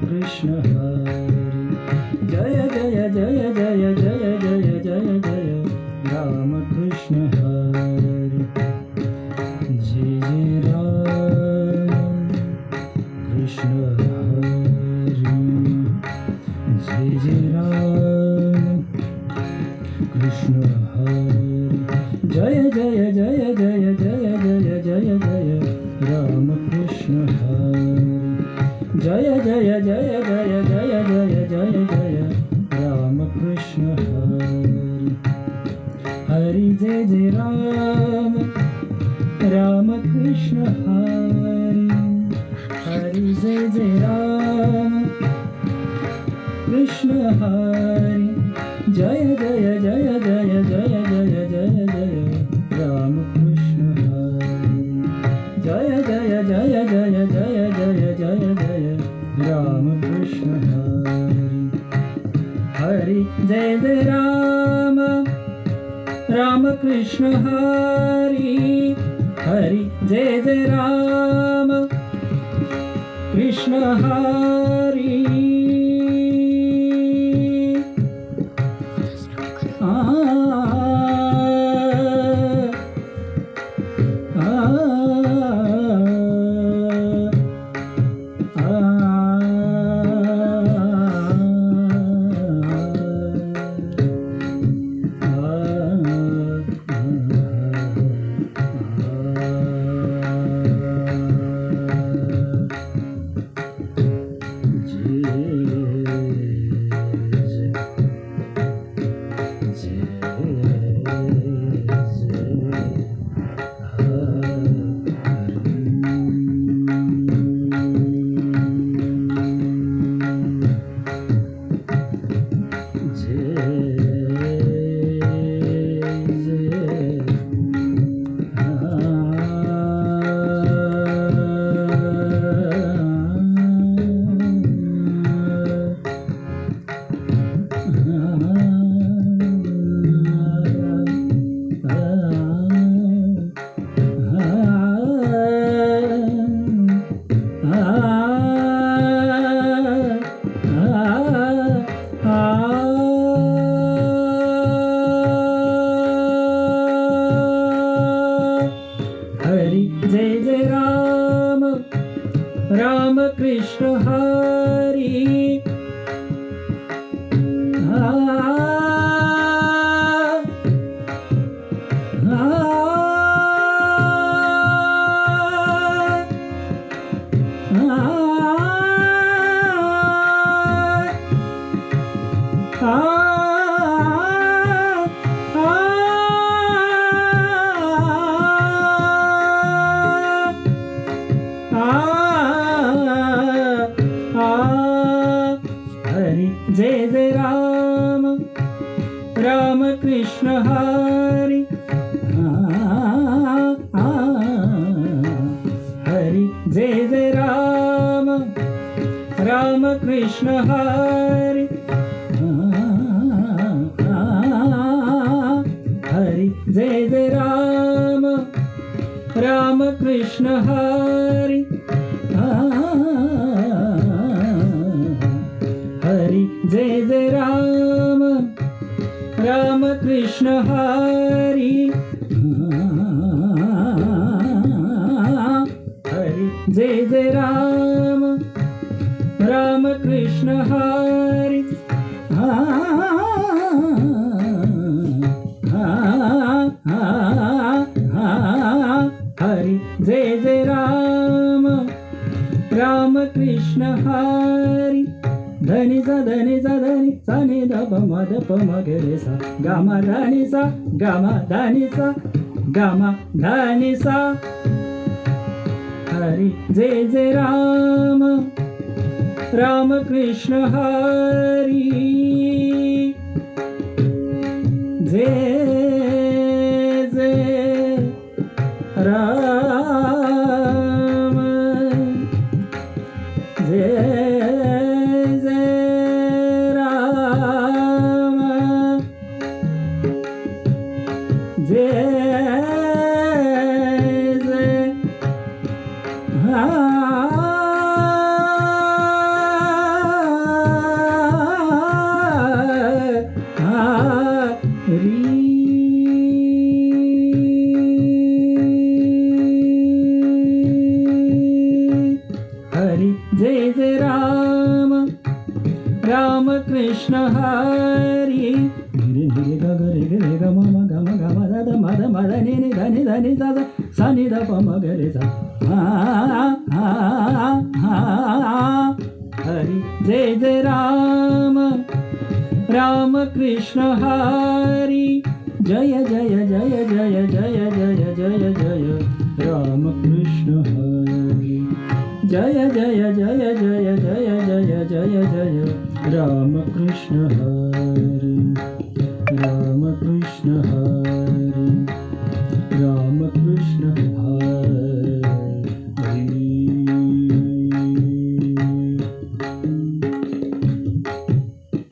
Krishna Hari. Jaya Jaya Jaya Jaya Jaya Jaya Jaya Jaya Rama Krishna Hari. Jai Jai Rama Krishna Hari. Jai Jai Rama Krishna Hari. Jaya Jaya Jaya Jaya Jaya Jaya Jaya Jaya Rama Krishna Hari. Jaya Jaya Jaya Jaya Jaya Jaya Jaya Jaya Rama Krishna Hari. Hari Jai Jai Rama Rama Krishna Hari. Hari Jai Jai Rama Krishna Hari. Jaya Jaya Jaya Jaya Jaya Jaya Jaya Jaya Rama Krishna Hari. Jaya Jaya Jaya Jaya Jaya Jaya Jaya Jaya Rama Krishna Hari. Hari Jai Jai Rama Rama Krishna Hari. Hari Jai Jai Rama Krishna Hari. Hari Jai Jai Rama Rama Krishna Hari. Hari Jai Jai Rama Rama Krishna Hari. Hari Jai Jai Rama Rama Krishna Hari. Hari Jai Jai Rama Rama Krishna Hari. Hari Jai Jai Rama Rama Krishna Hari. Hari Jai Jai Rama Rama Krishna Hari. Hari Jai Jai Rama Rama Krishna Hari. Dhani sa dhani sa dhani sa ni da pa ma ga re sa ga ma dhani sa ga ma dhani sa ga ma dhani sa. Hari Jai Jai Rama Rama Krishna Hari. Jai Jai Rama Jai Ram Ram Krishna Hari रे रे ग ग रे ग रे ग म म ग म ग म द द म द म द नि नि ध नि ध नि द द स नि द प म ग रे सा हरी जय जय राम राम कृष्ण हरी जय जय जय जय जय जय जय जय राम कृष्ण हरी जय जय जय जय जय जय जय जय राम कृष्ण हरी राम कृष्ण हरी राम कृष्ण